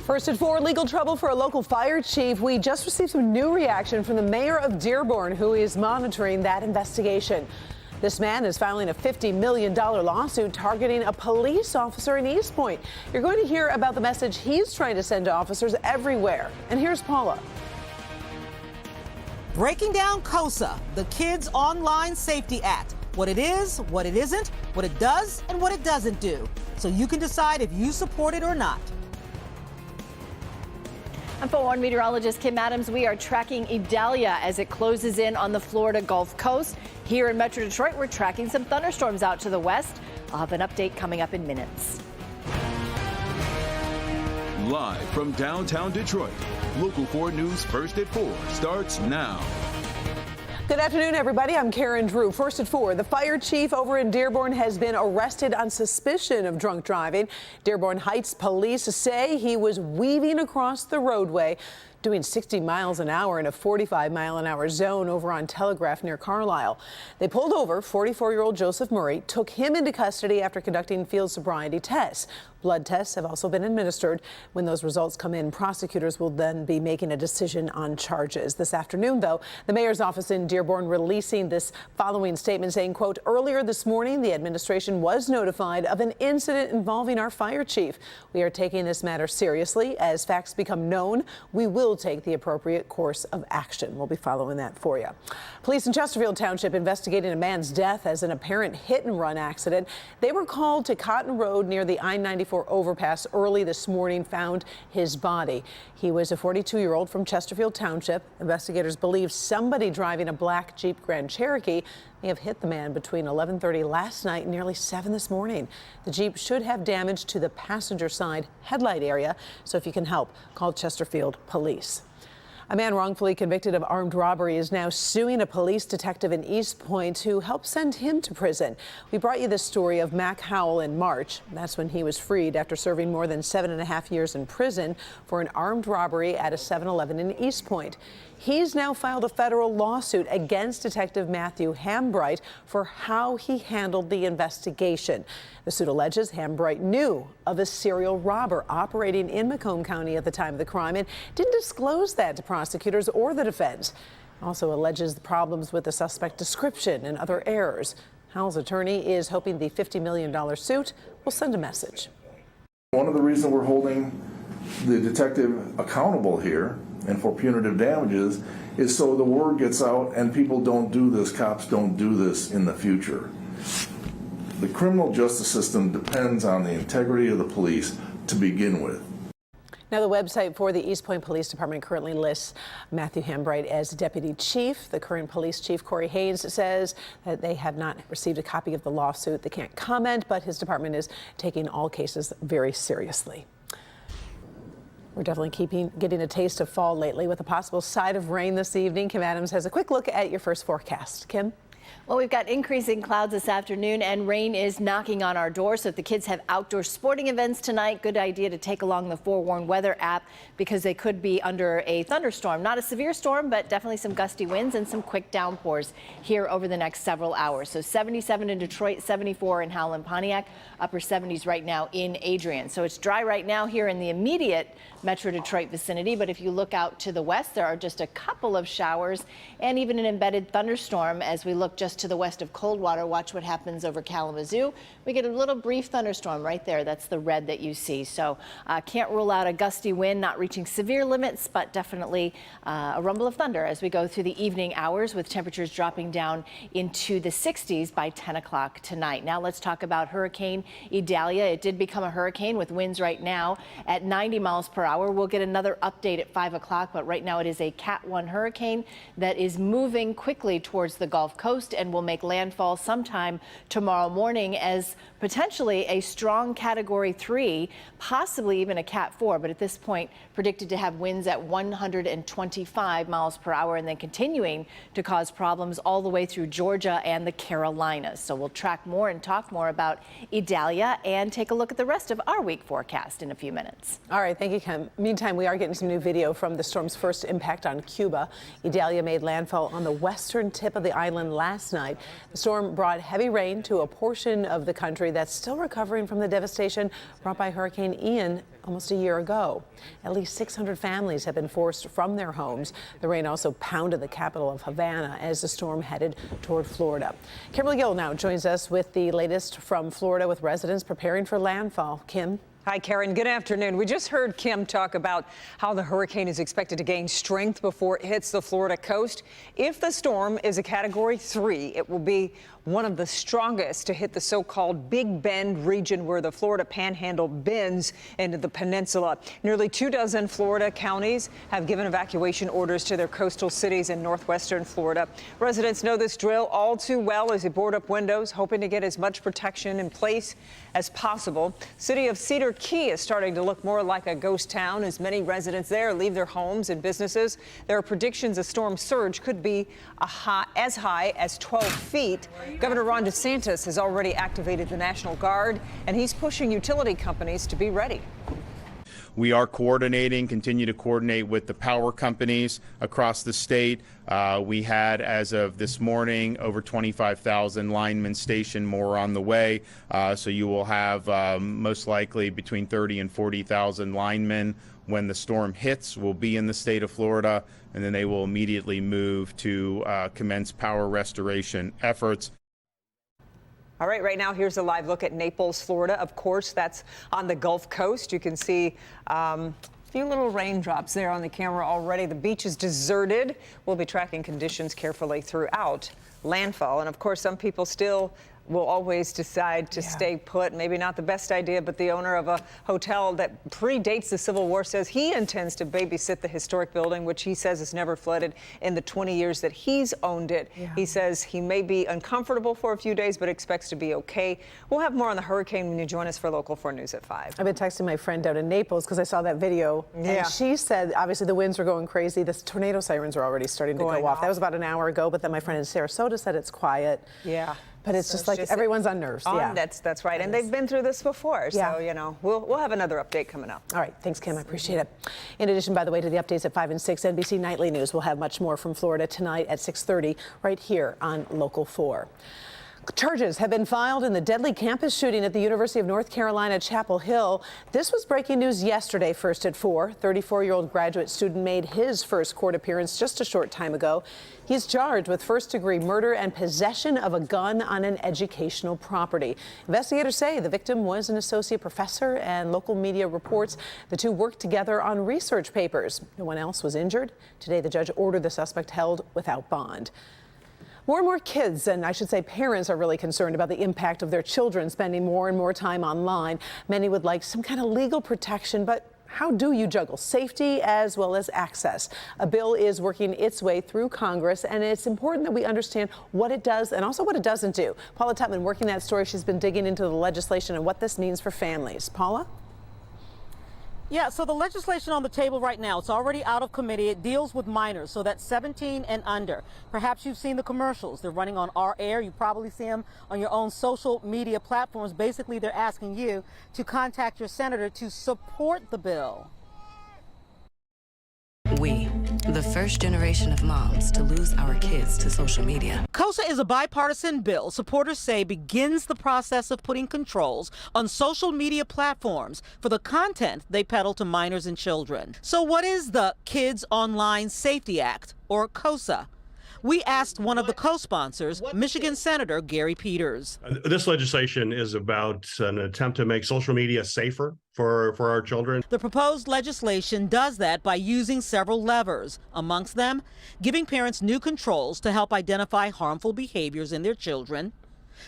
First at 4, legal trouble for a local fire chief. We just received some new reaction from the mayor of Dearborn, who is monitoring that investigation. This man is filing a $50 million lawsuit targeting a police officer in East Point. You're going to hear about the message he's trying to send to officers everywhere. And here's Paula. Breaking down KOSA, the Kids Online Safety Act. What it is, what it isn't, what it does, and what it doesn't do. So you can decide if you support it or not. I'm 4-1 meteorologist Kim Adams. We are tracking Idalia as it closes in on the Florida Gulf Coast. Here in Metro Detroit, we're tracking some thunderstorms out to the west. I'll have an update coming up in minutes. Live from downtown Detroit, Local 4 News First at 4 starts now. Good afternoon, everybody. I'm Karen Drew. First at 4, the fire chief over in Dearborn has been arrested on suspicion of drunk driving. Dearborn Heights police say he was weaving across the roadway, doing 60 miles an hour in a 45-mile-an-hour zone over on Telegraph near Carlisle. They pulled over 44-year-old Joseph Murray, took him into custody after conducting field sobriety tests. Blood tests have also been administered. When those results come in, prosecutors will then be making a decision on charges. This afternoon, though, the mayor's office in Dearborn releasing this following statement saying, quote, earlier this morning, the administration was notified of an incident involving our fire chief. We are taking this matter seriously. As facts become known, we will take the appropriate course of action. We'll be following that for you. Police in Chesterfield Township investigating a man's death as an apparent hit-and-run accident. They were called to Cotton Road near the I-94 overpass early this morning, found his body. He was a 42-year-old from Chesterfield Township. Investigators believe somebody driving a black Jeep Grand Cherokee may have hit the man between 11:30 last night and nearly 7 this morning. The Jeep should have damage to the passenger side headlight area, so if you can help, call Chesterfield Police. A man wrongfully convicted of armed robbery is now suing a police detective in East Point who helped send him to prison. We brought you this story of Mac Howell in March. That's when he was freed after serving more than 7.5 years in prison for an armed robbery at a 7-Eleven in East Point. He's now filed a federal lawsuit against Detective Matthew Hambright for how he handled the investigation. The suit alleges Hambright knew of a serial robber operating in Macomb County at the time of the crime and didn't disclose that to prosecutors or the defense. Also alleges the problems with the suspect description and other errors. Howell's attorney is hoping the $50 million suit will send a message. One of the reasons we're holding the detective accountable here and for punitive damages is so the word gets out and people don't do this, cops don't do this in the future. The criminal justice system depends on the integrity of the police to begin with. Now, the website for the East Point Police Department currently lists Matthew Hambright as deputy chief. The current police chief, Corey Haynes, says that they have not received a copy of the lawsuit. They can't comment, but his department is taking all cases very seriously. We're definitely getting a taste of fall lately with a possible side of rain this evening. Kim Adams has a quick look at your first forecast. Kim? Well, we've got increasing clouds this afternoon and rain is knocking on our door. So if the kids have outdoor sporting events tonight, good idea to take along the Forewarn Weather app because they could be under a thunderstorm. Not a severe storm, but definitely some gusty winds and some quick downpours here over the next several hours. So 77 in Detroit, 74 in Howell and Pontiac, upper 70s right now in Adrian. So it's dry right now here in the immediate Metro Detroit vicinity. But if you look out to the west, there are just a couple of showers and even an embedded thunderstorm as we look just to the west of Coldwater. Watch what happens over Kalamazoo. We get a little brief thunderstorm right there. That's the red that you see. So can't rule out a gusty wind, not reaching severe limits, but definitely a rumble of thunder as we go through the evening hours with temperatures dropping down into the 60s by 10 o'clock tonight. Now let's talk about Hurricane Idalia. It did become a hurricane with winds right now at 90 miles per hour. We'll get another update at 5 o'clock, but right now it is a Cat 1 hurricane that is moving quickly towards the Gulf Coast and will make landfall sometime tomorrow morning as potentially a strong Category 3, possibly even a Cat 4, but at this point predicted to have winds at 125 miles per hour and then continuing to cause problems all the way through Georgia and the Carolinas. So we'll track more and talk more about Idalia and take a look at the rest of our week forecast in a few minutes. All right, thank you, Kim. Meantime, we are getting some new video from the storm's first impact on Cuba. Idalia made landfall on the western tip of the island last last night. The storm brought heavy rain to a portion of the country that's still recovering from the devastation brought by Hurricane Ian almost a year ago. At least 600 families have been forced from their homes. The rain also pounded the capital of Havana as the storm headed toward Florida. Kimberly Gill now joins us with the latest from Florida with residents preparing for landfall. Kim? Hi, Karen. Good afternoon. We just heard Kim talk about how the hurricane is expected to gain strength before it hits the Florida coast. If the storm is a Category 3, it will be one of the strongest to hit the so-called Big Bend region where the Florida Panhandle bends into the peninsula. Nearly 24 Florida counties have given evacuation orders to their coastal cities in northwestern Florida. Residents know this drill all too well as they board up windows, hoping to get as much protection in place as possible. City of Cedar Key is starting to look more like a ghost town as many residents there leave their homes and businesses. There are predictions a storm surge could be as high as 12 feet. Governor Ron DeSantis has already activated the National Guard, and he's pushing utility companies to be ready. We are continue to coordinate with the power companies across the state. We had, as of this morning, over 25,000 linemen stationed, more on the way. So you will have most likely between 30 and 40,000 linemen when the storm hits will be in the state of Florida, and then they will immediately move to commence power restoration efforts. All right now here's a live look at Naples, Florida. Of course, that's on the Gulf Coast. You can see a few little raindrops there on the camera already. The beach is deserted. We'll be tracking conditions carefully throughout landfall. And of course, some people still will always decide to stay put. Maybe not the best idea, but the owner of a hotel that predates the Civil War says he intends to babysit the historic building, which he says has never flooded in the 20 years that he's owned it. He says he may be uncomfortable for a few days, but expects to be okay. We'll have more on the hurricane when you join us for Local 4 News at 5. I've been texting my friend out in Naples because I saw that video. And she said, obviously, the winds were going crazy. The tornado sirens are already starting to go off. That was about an hour ago, but then my friend in Sarasota said it's quiet. But it's so just like everyone's on nerves. That's right. And they've been through this before. So, you know, we'll have another update coming up. All right. Thanks, Kim. I appreciate it. In addition, by the way, to the updates at 5 and 6, NBC Nightly News will have much more from Florida tonight at 6:30 right here on Local 4. Charges have been filed in the deadly campus shooting at the University of North Carolina, Chapel Hill. This was breaking news yesterday, first at 4. 34-year-old graduate student made his first court appearance just a short time ago. He's charged with first-degree murder and possession of a gun on an educational property. Investigators say the victim was an associate professor, and local media reports the two worked together on research papers. No one else was injured. Today, the judge ordered the suspect held without bond. More and more kids, and I should say parents, are really concerned about the impact of their children spending more and more time online. Many would like some kind of legal protection, but how do you juggle safety as well as access? A bill is working its way through Congress, and it's important that we understand what it does and also what it doesn't do. Paula Tutman working that story. She's been digging into the legislation and what this means for families. Paula? Yeah, so the legislation on the table right now, it's already out of committee. It deals with minors, so that's 17 and under. Perhaps you've seen the commercials. They're running on our air. You probably see them on your own social media platforms. Basically, they're asking you to contact your senator to support the bill. We, the first generation of moms to lose our kids to social media. KOSA is a bipartisan bill supporters say begins the process of putting controls on social media platforms for the content they peddle to minors and children. So what is the Kids Online Safety Act, or KOSA? We asked one of the co-sponsors, Michigan Senator Gary Peters. This legislation is about an attempt to make social media safer for our children. The proposed legislation does that by using several levers, amongst them giving parents new controls to help identify harmful behaviors in their children,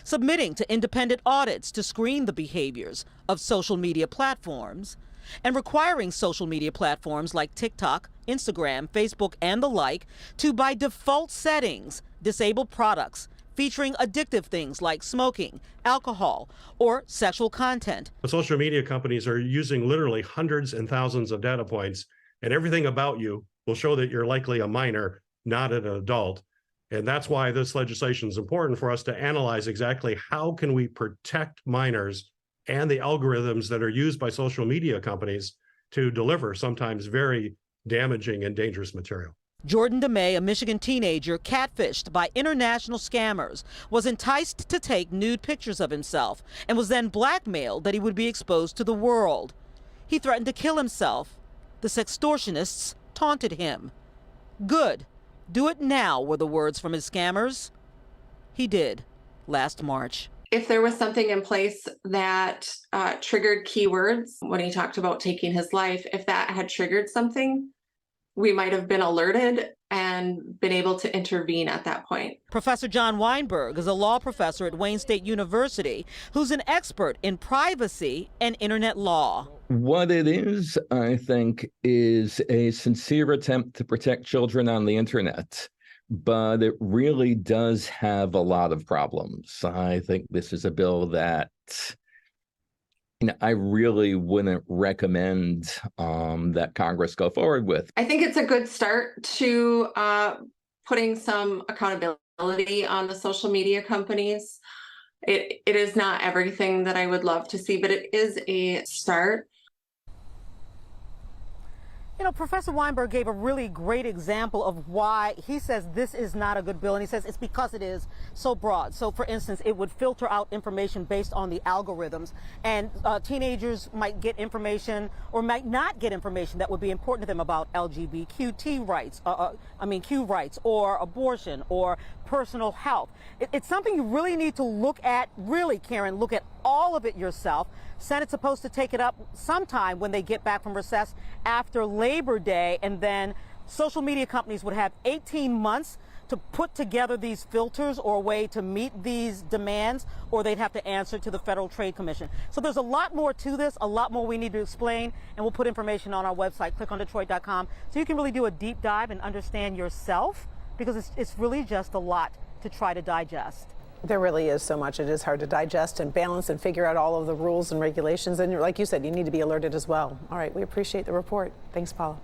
submitting to independent audits to screen the behaviors of social media platforms, and requiring social media platforms like TikTok, Instagram, Facebook, and the like to, by default settings, disable products featuring addictive things like smoking, alcohol, or sexual content. The social media companies are using literally hundreds and thousands of data points, and everything about you will show that you're likely a minor, not an adult. And that's why this legislation is important for us to analyze exactly how can we protect minors and the algorithms that are used by social media companies to deliver sometimes very damaging and dangerous material. Jordan DeMay, a Michigan teenager catfished by international scammers, was enticed to take nude pictures of himself and was then blackmailed that he would be exposed to the world. He threatened to kill himself. The sextortionists taunted him. Good. Do it now, were the words from his scammers. He did last March. If there was something in place that triggered keywords when he talked about taking his life, if that had triggered something, we might have been alerted and been able to intervene at that point. Professor John Weinberg is a law professor at Wayne State University who's an expert in privacy and internet law. What it is, I think, is a sincere attempt to protect children on the internet, but it really does have a lot of problems. I think this is a bill that I really wouldn't recommend that Congress go forward with. I think it's a good start to putting some accountability on the social media companies. It is not everything that I would love to see, but it is a start. You know, Professor Weinberg gave a really great example of why he says this is not a good bill, and he says it's because it is so broad. So, for instance, it would filter out information based on the algorithms, and teenagers might get information or might not get information that would be important to them about LGBTQ rights, Q rights, or abortion, or personal health. It's something you really need to look at, really, Karen, look at all of it yourself. Senate's supposed to take it up sometime when they get back from recess after Labor Day, and then social media companies would have 18 months to put together these filters or a way to meet these demands, or they'd have to answer to the Federal Trade Commission. So there's a lot more to this, a lot more we need to explain, and we'll put information on our website, clickondetroit.com, so you can really do a deep dive and understand yourself, because it's really just a lot to try to digest. There really is so much. It is hard to digest and balance and figure out all of the rules and regulations. And like you said, you need to be alerted as well. All right, we appreciate the report. Thanks, Paula.